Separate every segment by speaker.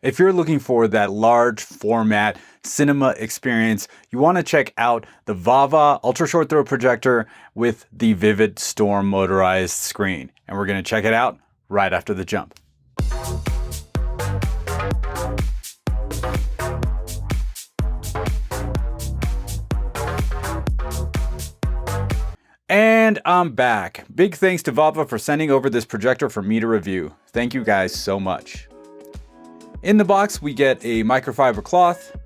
Speaker 1: If you're looking for that large format cinema experience, you want to check out the VAVA ultra short throw projector with the Vividstorm motorized screen. And we're going to check it out right after the jump. And I'm back. Big thanks to VAVA for sending over this projector for me to review. Thank you guys so much. In the box, we get a microfiber cloth,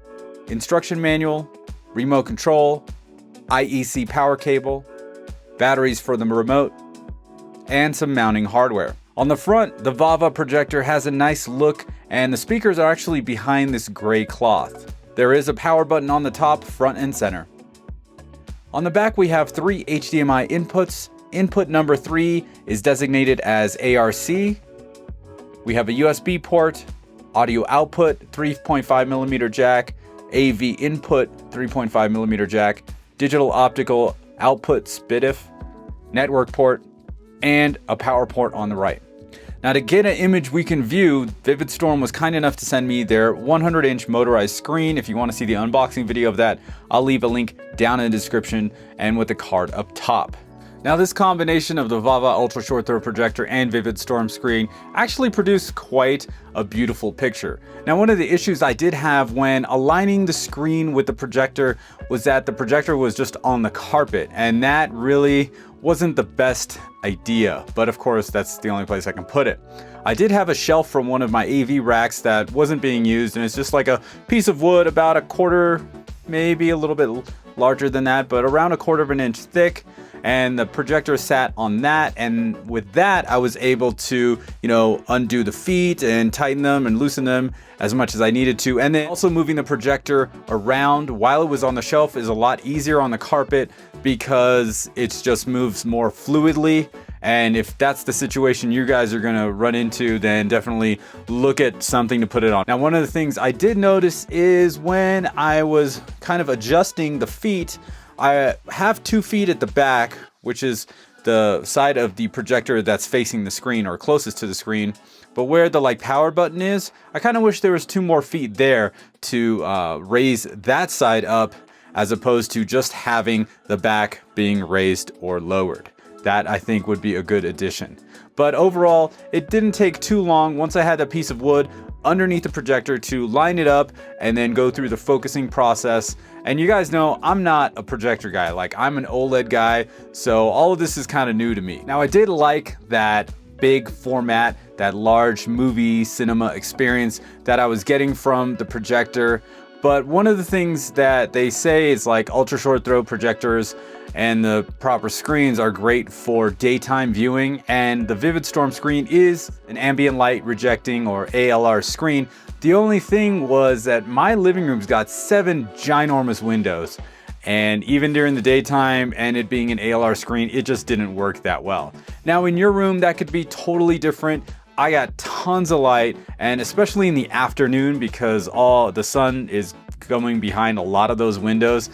Speaker 1: instruction manual, remote control, IEC power cable, batteries for the remote, and some mounting hardware. On the front, the VAVA projector has a nice look, and the speakers are actually behind this gray cloth. There is a power button on the top, front and center. On the back, we have 3 HDMI inputs. Input number 3 is designated as ARC. We have a USB port, audio output, 3.5mm jack, AV input, 3.5mm jack, digital optical output SPDIF, network port, and a power port on the right. Now, to get an image we can view, Vividstorm was kind enough to send me their 100-inch motorized screen. If you want to see the unboxing video of that, I'll leave a link down in the description and with the card up top. Now, this combination of the VAVA ultra short throw projector and Vividstorm screen actually produced quite a beautiful picture. Now, one of the issues I did have when aligning the screen with the projector was that the projector was just on the carpet, and that really wasn't the best idea, but of course that's the only place I can put it. I did have a shelf from one of my AV racks that wasn't being used, and it's just like a piece of wood about a quarter, maybe a little bit larger than that, but around a quarter of an inch thick. And the projector sat on that, and with that I was able to, undo the feet and tighten them and loosen them as much as I needed to. And then also moving the projector around while it was on the shelf is a lot easier on the carpet because it just moves more fluidly. And if that's the situation you guys are gonna run into, then definitely look at something to put it on. Now, one of the things I did notice is when I was kind of adjusting the feet, I have 2 feet at the back, which is the side of the projector that's facing the screen or closest to the screen. But where the power button is, I kind of wish there was 2 more feet there to raise that side up, as opposed to just having the back being raised or lowered. That, I think, would be a good addition. But overall, it didn't take too long once I had a piece of wood underneath the projector to line it up and then go through the focusing process. And you guys know I'm not a projector guy, I'm an OLED guy, so all of this is kind of new to me. Now, I did like that big format, that large movie cinema experience that I was getting from the projector. But one of the things that they say is ultra short throw projectors and the proper screens are great for daytime viewing, and the Vividstorm screen is an ambient light rejecting or ALR screen. The only thing was that my living room's got 7 ginormous windows, and even during the daytime and it being an ALR screen, it just didn't work that well. Now, in your room, that could be totally different. I got tons of light, and especially in the afternoon, because the sun is going behind a lot of those windows,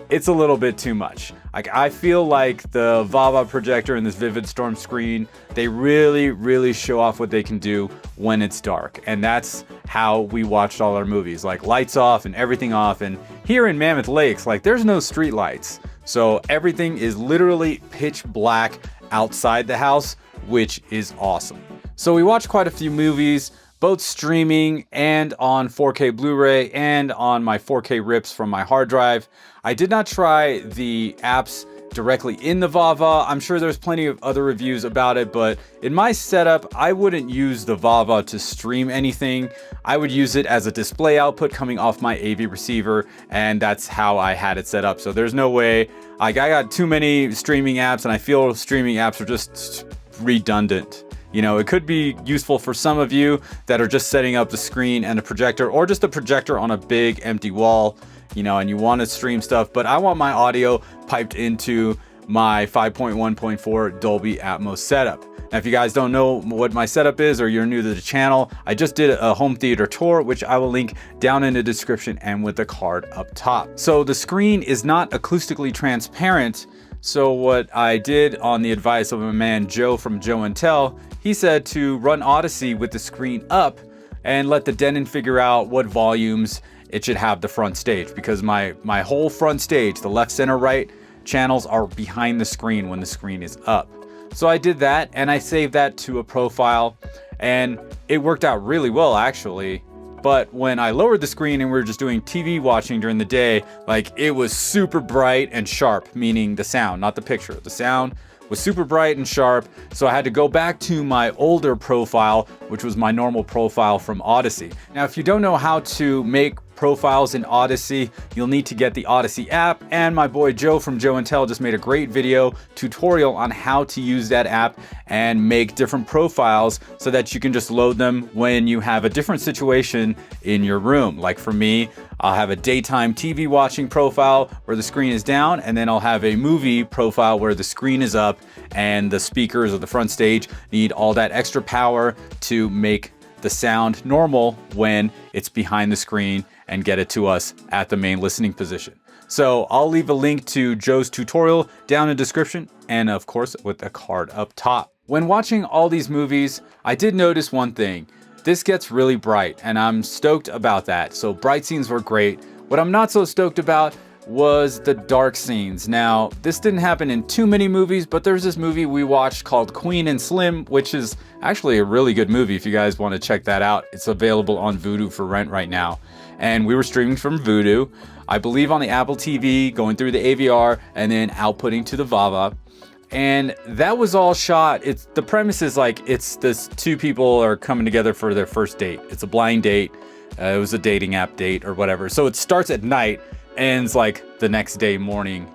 Speaker 1: it's a little bit too much. I feel like the VAVA projector and this Vividstorm screen, they really show off what they can do when it's dark. And that's how we watched all our movies, lights off and everything off. And here in Mammoth Lakes, there's no street lights. So everything is literally pitch black outside the house, which is awesome. So we watched quite a few movies, both streaming and on 4K Blu-ray and on my 4K rips from my hard drive. I did not try the apps directly in the VAVA. I'm sure there's plenty of other reviews about it, but in my setup, I wouldn't use the VAVA to stream anything. I would use it as a display output coming off my AV receiver, and that's how I had it set up. So there's no way, I got too many streaming apps, and I feel streaming apps are just redundant. It could be useful for some of you that are just setting up the screen and a projector, or just a projector on a big empty wall, and you want to stream stuff. But I want my audio piped into my 5.1.4 Dolby Atmos setup. Now, if you guys don't know what my setup is, or you're new to the channel, I just did a home theater tour, which I will link down in the description and with the card up top. So the screen is not acoustically transparent. So what I did, on the advice of my man Joe from Joe and Tell, he said to run Odyssey with the screen up and let the Denon figure out what volumes it should have the front stage, because my whole front stage, the left, center, right channels are behind the screen when the screen is up. So I did that and I saved that to a profile, and it worked out really well actually. But when I lowered the screen and we were just doing TV watching during the day, like, it was super bright and sharp, meaning the sound, not the picture. The sound was super bright and sharp, so I had to go back to my older profile, which was my normal profile from Odyssey. Now, if you don't know how to make profiles in Odyssey, you'll need to get the Odyssey app, and my boy Joe from Joe and Tell just made a great video tutorial on how to use that app and make different profiles so that you can just load them when you have a different situation in your room. Like for me, I'll have a daytime TV watching profile where the screen is down, and then I'll have a movie profile where the screen is up and the speakers of the front stage need all that extra power to make the sound normal when it's behind the screen and get it to us at the main listening position. So I'll leave a link to Joe's tutorial down in the description, and of course with a card up top. When watching all these movies, I did notice one thing. This gets really bright, and I'm stoked about that. So bright scenes were great. What I'm not so stoked about was the dark scenes. Now, this didn't happen in too many movies, but there's this movie we watched called Queen and Slim, which is actually a really good movie if you guys want to check that out. It's available on Vudu for rent right now. And we were streaming from Vudu, I believe on the Apple TV, going through the AVR, and then outputting to the VAVA. And that was all shot. The premise is like, it's this two people are coming together for their first date. It's a blind date. It was a dating app date or whatever. So it starts at night, ends like the next day morning,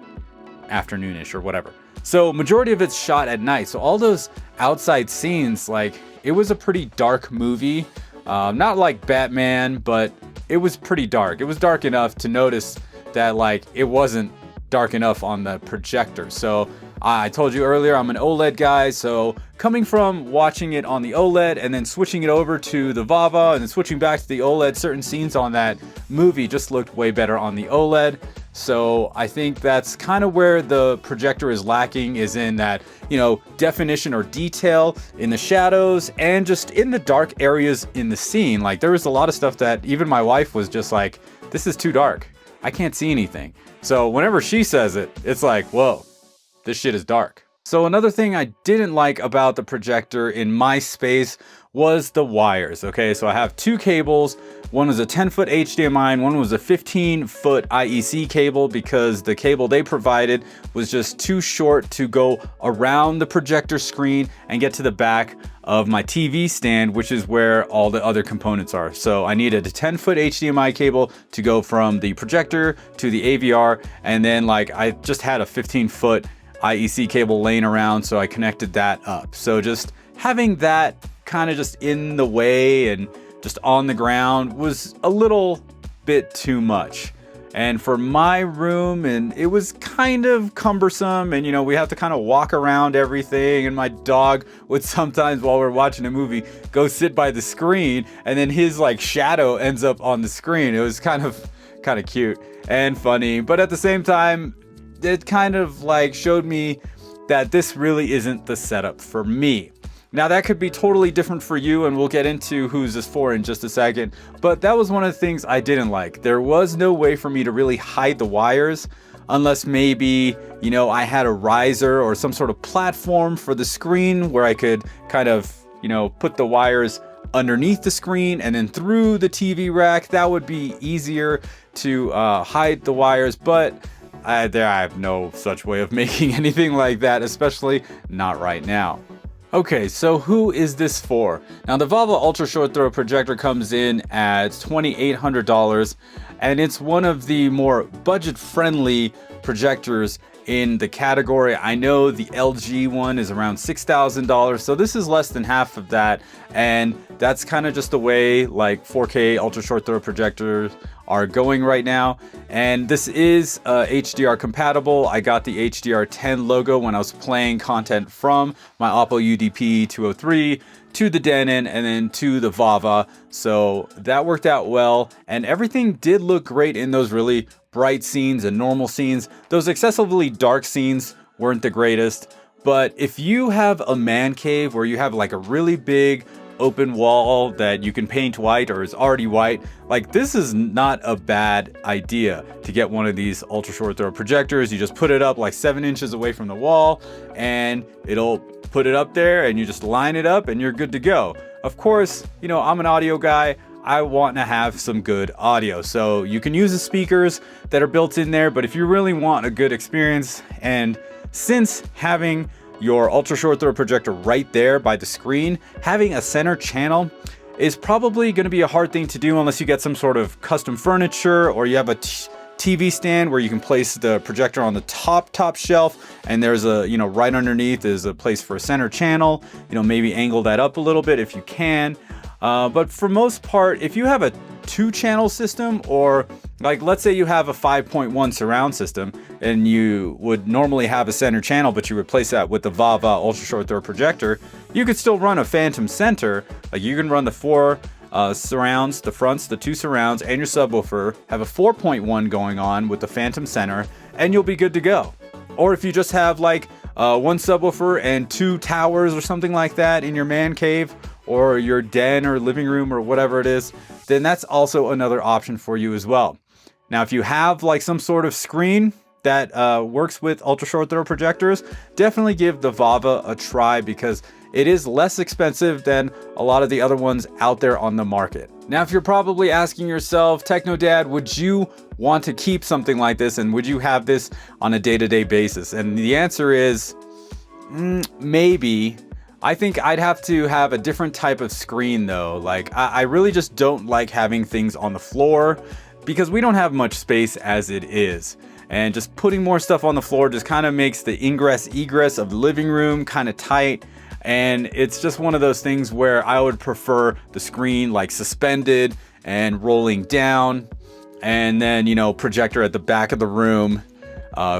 Speaker 1: afternoonish or whatever. So majority of it's shot at night. So all those outside scenes, like, it was a pretty dark movie. Not like Batman, but it was pretty dark. It was dark enough to notice that, like, it wasn't dark enough on the projector. So I told you earlier, I'm an OLED guy. So coming from watching it on the OLED and then switching it over to the VAVA and then switching back to the OLED, certain scenes on that movie just looked way better on the OLED. So I think that's kind of where the projector is lacking, is in that, you know, definition or detail in the shadows and just in the dark areas in the scene. Like, there was a lot of stuff that even my wife was just like, this is too dark. I can't see anything. So whenever she says it, it's like, whoa, this shit is dark. So another thing I didn't like about the projector in my space was the wires. Okay, so I have two cables. One was a 10-foot HDMI and one was a 15-foot IEC cable, because the cable they provided was just too short to go around the projector screen and get to the back of my TV stand, which is where all the other components are. So I needed a 10-foot HDMI cable to go from the projector to the AVR, and then like I just had a 15-foot IEC cable laying around, so I connected that up. So just having that kind of just in the way and just on the ground was a little bit too much. And for my room, and it was kind of cumbersome, and you know, we have to kind of walk around everything, and my dog would sometimes, while we're watching a movie, go sit by the screen, and then his like shadow ends up on the screen. It was kind of cute and funny, but at the same time, it kind of like showed me that this really isn't the setup for me. Now that could be totally different for you, and we'll get into who's this for in just a second, but that was one of the things I didn't like. There was no way for me to really hide the wires, unless maybe, you know, I had a riser or some sort of platform for the screen where I could kind of, you know, put the wires underneath the screen and then through the TV rack. That would be easier to hide the wires, but I have no such way of making anything like that, especially not right now. Okay, so who is this for? Now the VAVA Ultra Short Throw projector comes in at $2,800, and it's one of the more budget-friendly projectors in the category. I know the LG one is around $6,000, so this is less than half of that, and that's kind of just the way like 4K Ultra Short Throw projectors are going right now. And this is HDR compatible. I got the HDR10 logo when I was playing content from my Oppo UDP 203 to the Denon and then to the VAVA, so that worked out well, and everything did look great in those really bright scenes and normal scenes. Those excessively dark scenes weren't the greatest, but if you have a man cave where you have like a really big open wall that you can paint white or is already white, like this is not a bad idea to get one of these ultra short throw projectors. You just put it up like 7 inches away from the wall and it'll put it up there and you just line it up and you're good to go. Of course, you know, I'm an audio guy. I want to have some good audio. So you can use the speakers that are built in there, but if you really want a good experience, and since having your ultra short throw projector right there by the screen, having a center channel is probably going to be a hard thing to do unless you get some sort of custom furniture or you have a TV stand where you can place the projector on the top shelf, and there's a, you know, right underneath is a place for a center channel. You know, maybe angle that up a little bit if you can. But for most part, if you have a 2-channel system, or like let's say you have a 5.1 surround system and you would normally have a center channel, but you replace that with the VAVA ultra short throw projector, you could still run a phantom center. Like you can run the 4 surrounds, the fronts, the 2 surrounds, and your subwoofer, have a 4.1 going on with the phantom center, and you'll be good to go. Or if you just have like 1 subwoofer and 2 towers or something like that in your man cave or your den or living room or whatever it is, then that's also another option for you as well. Now, if you have like some sort of screen that works with ultra short throw projectors, definitely give the VAVA a try because it is less expensive than a lot of the other ones out there on the market. Now, if you're probably asking yourself, Techno Dad, would you want to keep something like this, and would you have this on a day-to-day basis? And the answer is maybe. I think I'd have to have a different type of screen though. Like I really just don't like having things on the floor because we don't have much space as it is. And just putting more stuff on the floor just kind of makes the ingress egress of the living room kind of tight. And it's just one of those things where I would prefer the screen like suspended and rolling down, and then, you know, projector at the back of the room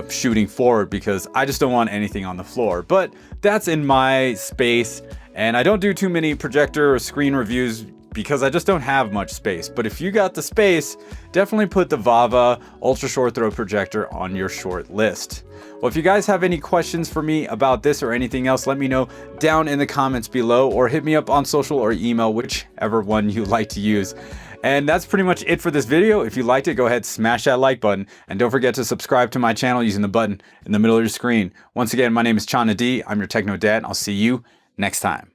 Speaker 1: shooting forward, because I just don't want anything on the floor. But that's in my space, and I don't do too many projector or screen reviews because I just don't have much space. But if you got the space, definitely put the VAVA ultra short throw projector on your short list. Well, if you guys have any questions for me about this or anything else, let me know down in the comments below, or hit me up on social or email, whichever one you like to use. And that's pretty much it for this video. If you liked it, go ahead, smash that like button, and don't forget to subscribe to my channel using the button in the middle of your screen. Once again, my name is Chana D. I'm your Techno Dad, and I'll see you next time.